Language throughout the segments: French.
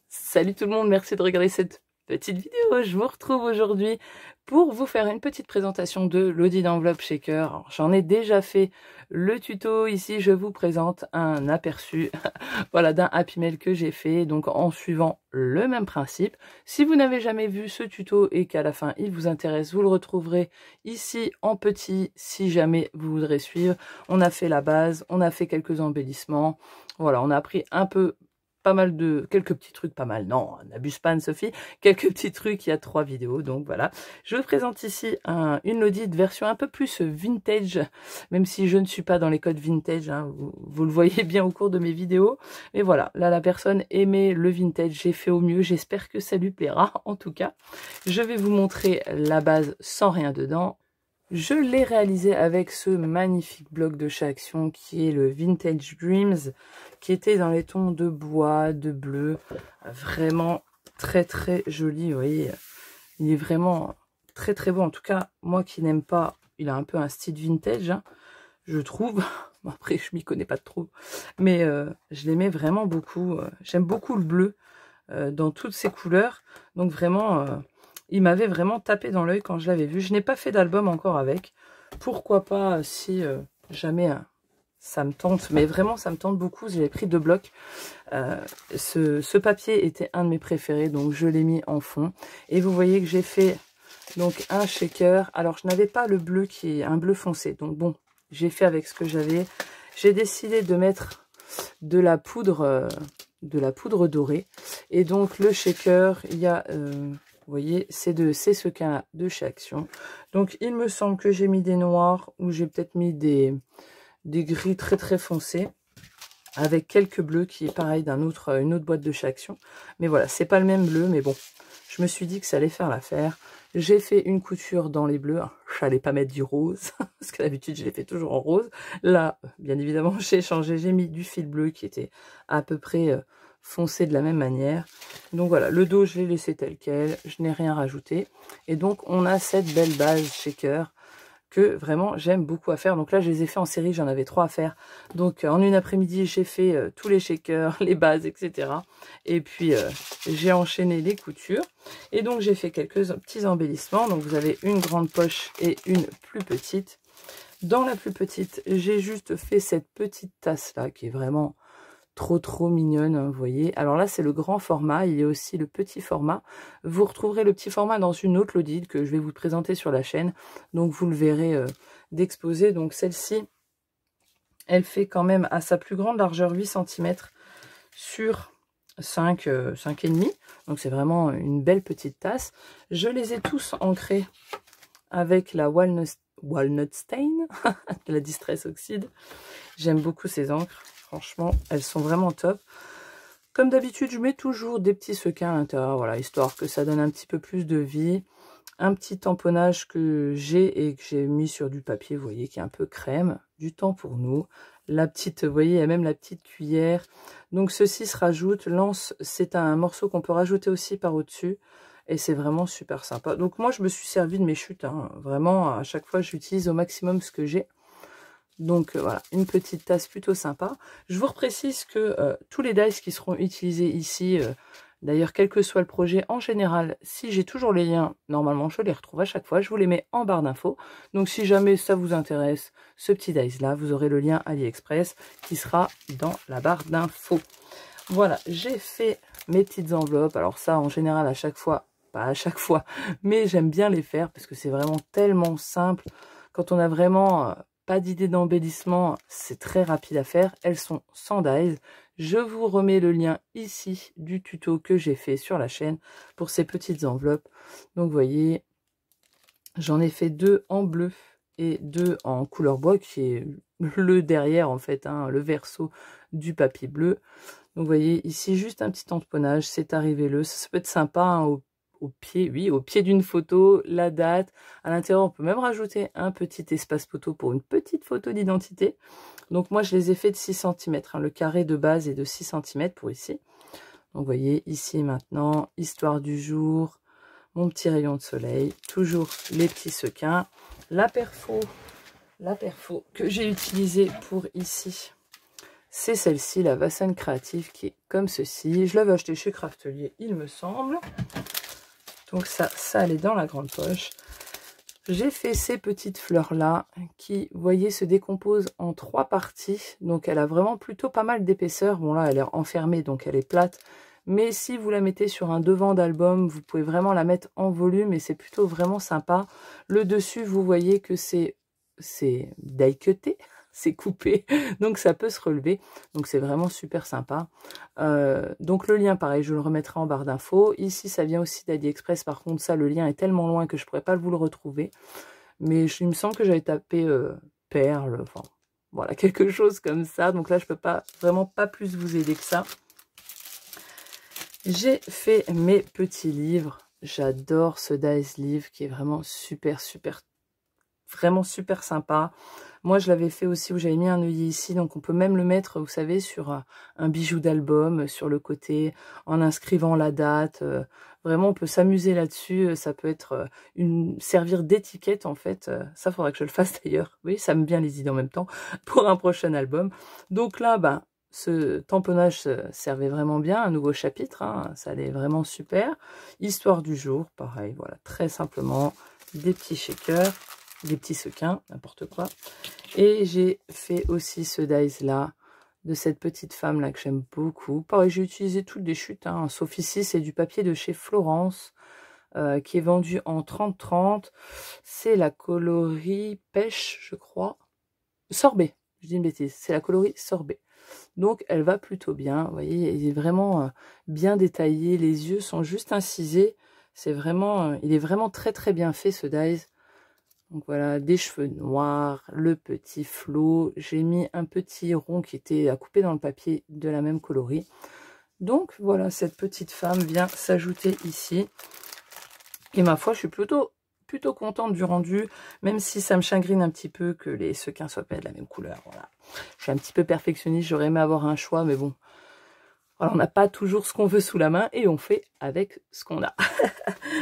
Salut tout le monde, merci de regarder cette petite vidéo. Je vous retrouve aujourd'hui pour vous faire une petite présentation de l'Audi d'enveloppe shaker. J'en ai déjà fait le tuto. Ici, je vous présente un aperçu voilà, d'un Happy Mail que j'ai fait, donc en suivant le même principe. Si vous n'avez jamais vu ce tuto et qu'à la fin il vous intéresse, vous le retrouverez ici en petit si jamais vous voudrez suivre. On a fait la base, on a fait quelques embellissements. Voilà, on a appris un peu quelques petits trucs, pas mal, non, n'abuse pas Anne-Sophie, quelques petits trucs, il y a 3 vidéos, donc voilà. Je vous présente ici une Audi de version un peu plus vintage, même si je ne suis pas dans les codes vintage, hein, vous le voyez bien au cours de mes vidéos. Mais voilà, là la personne aimait le vintage, j'ai fait au mieux, j'espère que ça lui plaira en tout cas. Je vais vous montrer la base sans rien dedans. Je l'ai réalisé avec ce magnifique bloc de chez Action qui est le Vintage Dreams, qui était dans les tons de bois, de bleu, vraiment très joli, vous voyez, il est vraiment très beau. En tout cas, moi qui n'aime pas, il a un peu un style vintage, hein, je trouve. Bon, après, je m'y connais pas trop, mais je l'aimais vraiment beaucoup. J'aime beaucoup le bleu dans toutes ses couleurs, donc vraiment... il m'avait vraiment tapé dans l'œil quand je l'avais vu. Je n'ai pas fait d'album encore avec. Pourquoi pas si jamais ça me tente. Mais vraiment, ça me tente beaucoup. J'ai pris 2 blocs. Ce papier était un de mes préférés. Donc, je l'ai mis en fond. Et vous voyez que j'ai fait donc un shaker. Alors, je n'avais pas le bleu qui est un bleu foncé. Donc, bon, j'ai fait avec ce que j'avais. J'ai décidé de mettre de la poudre dorée. Et donc, le shaker, il y a... vous voyez, c'est ce cas de chez Action. Donc, il me semble que j'ai mis des noirs ou j'ai peut-être mis des gris très foncés avec quelques bleus qui est pareil une autre boîte de chez Action. Mais voilà, c'est pas le même bleu, mais bon, je me suis dit que ça allait faire l'affaire. J'ai fait une couture dans les bleus. Je n'allais pas mettre du rose, parce que d'habitude, je les fais toujours en rose. Là, bien évidemment, j'ai changé. J'ai mis du fil bleu qui était à peu près... foncé de la même manière. Donc voilà, le dos je l'ai laissé tel quel, je n'ai rien rajouté, et donc on a cette belle base shaker que vraiment j'aime beaucoup à faire. Donc là je les ai fait en série, j'en avais 3 à faire, donc en une après-midi j'ai fait tous les shakers, les bases, etc. Et puis j'ai enchaîné les coutures, et donc j'ai fait quelques petits embellissements. Donc vous avez une grande poche et une plus petite. Dans la plus petite, j'ai juste fait cette petite tasse là qui est vraiment trop mignonne, hein, vous voyez. Alors là, c'est le grand format, il y a aussi le petit format. Vous retrouverez le petit format dans une autre Audi que je vais vous présenter sur la chaîne. Donc, vous le verrez d'exposé. Donc, celle-ci, elle fait quand même à sa plus grande largeur 8 cm sur 5,5. Donc, c'est vraiment une belle petite tasse. Je les ai tous ancrés avec la Walnut Stain, de la Distress Oxide. J'aime beaucoup ces encres. Franchement, elles sont vraiment top. Comme d'habitude, je mets toujours des petits sequins à l'intérieur, voilà, histoire que ça donne un petit peu plus de vie. Un petit tamponnage que j'ai et que j'ai mis sur du papier, vous voyez, qui est un peu crème. Du temps pour nous. La petite, vous voyez, il y a même la petite cuillère. Donc, ceci se rajoute. L'anse, c'est un morceau qu'on peut rajouter aussi par au-dessus. Et c'est vraiment super sympa. Donc, moi, je me suis servi de mes chutes, hein. Vraiment, à chaque fois, j'utilise au maximum ce que j'ai. Donc voilà, une petite tasse plutôt sympa. Je vous reprécise que tous les dies qui seront utilisés ici, d'ailleurs quel que soit le projet, en général, si j'ai toujours les liens, normalement je les retrouve à chaque fois, je vous les mets en barre d'infos. Donc si jamais ça vous intéresse, ce petit dies là, vous aurez le lien AliExpress qui sera dans la barre d'infos. Voilà, j'ai fait mes petites enveloppes. Alors ça, en général, à chaque fois, pas à chaque fois, mais j'aime bien les faire parce que c'est vraiment tellement simple. Quand on a vraiment... pas d'idée d'embellissement, c'est très rapide à faire. Elles sont sans dies. Je vous remets le lien ici du tuto que j'ai fait sur la chaîne pour ces petites enveloppes. Donc, vous voyez, j'en ai fait 2 en bleu et 2 en couleur bois, qui est le derrière, en fait, hein, le verso du papier bleu. Donc, vous voyez, ici, juste un petit tamponnage, c'est arrivé le. Ça peut être sympa, hein, au pied, oui, au pied d'une photo, la date. À l'intérieur, on peut même rajouter un petit espace photo pour une petite photo d'identité. Donc moi, je les ai fait de 6 cm. Hein. Le carré de base est de 6 cm pour ici. Donc vous voyez, ici maintenant, histoire du jour, mon petit rayon de soleil, toujours les petits sequins. La perfo que j'ai utilisée pour ici, c'est celle-ci, la Vassen Créative, qui est comme ceci. Je l'avais acheté chez Craftelier, il me semble. Donc ça elle est dans la grande poche. J'ai fait ces petites fleurs-là qui, vous voyez, se décomposent en 3 parties. Donc, elle a vraiment plutôt pas mal d'épaisseur. Bon, là, elle est enfermée, donc elle est plate. Mais si vous la mettez sur un devant d'album, vous pouvez vraiment la mettre en volume et c'est plutôt vraiment sympa. Le dessus, vous voyez que c'est die-cuté, c'est coupé, donc ça peut se relever. Donc, c'est vraiment super sympa. Donc, le lien, pareil, je le remettrai en barre d'infos. Ici, ça vient aussi d'AliExpress. Par contre, ça, le lien est tellement loin que je ne pourrais pas vous le retrouver. Mais il me semble que j'avais tapé perles, enfin, voilà, quelque chose comme ça. Donc là, je peux vraiment pas plus vous aider que ça. J'ai fait mes petits livres. J'adore ce Dies Livre qui est vraiment vraiment super sympa. Moi, je l'avais fait aussi où j'avais mis un œillet ici. Donc, on peut même le mettre, vous savez, sur un bijou d'album, sur le côté, en inscrivant la date. Vraiment, on peut s'amuser là-dessus. Ça peut être servir d'étiquette, en fait. Ça, faudra que je le fasse d'ailleurs. Oui, ça me vient les idées en même temps pour un prochain album. Donc là, ben, ce tamponnage servait vraiment bien. Un nouveau chapitre, hein, ça allait vraiment super. Histoire du jour, pareil, voilà, très simplement, des petits shakers. Des petits sequins, n'importe quoi. Et j'ai fait aussi ce dies là, de cette petite femme là que j'aime beaucoup. Pareil, j'ai utilisé toutes des chutes, hein, sauf ici, c'est du papier de chez Florence, qui est vendu en 30-30. C'est la coloris pêche, je crois. Sorbet, je dis une bêtise, c'est la coloris sorbet. Donc, elle va plutôt bien. Vous voyez, il est vraiment bien détaillé. Les yeux sont juste incisés. C'est vraiment, il est vraiment très bien fait, ce dies. Donc voilà, des cheveux noirs, le petit flot. J'ai mis un petit rond qui était à couper dans le papier de la même coloris. Donc voilà, cette petite femme vient s'ajouter ici. Et ma foi, je suis plutôt contente du rendu, même si ça me chagrine un petit peu que les sequins soient pas de la même couleur. Voilà. Je suis un petit peu perfectionniste, j'aurais aimé avoir un choix, mais bon. Voilà, on n'a pas toujours ce qu'on veut sous la main et on fait avec ce qu'on a.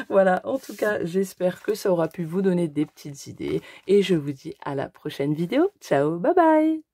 Voilà, en tout cas, j'espère que ça aura pu vous donner des petites idées et je vous dis à la prochaine vidéo. Ciao, bye bye!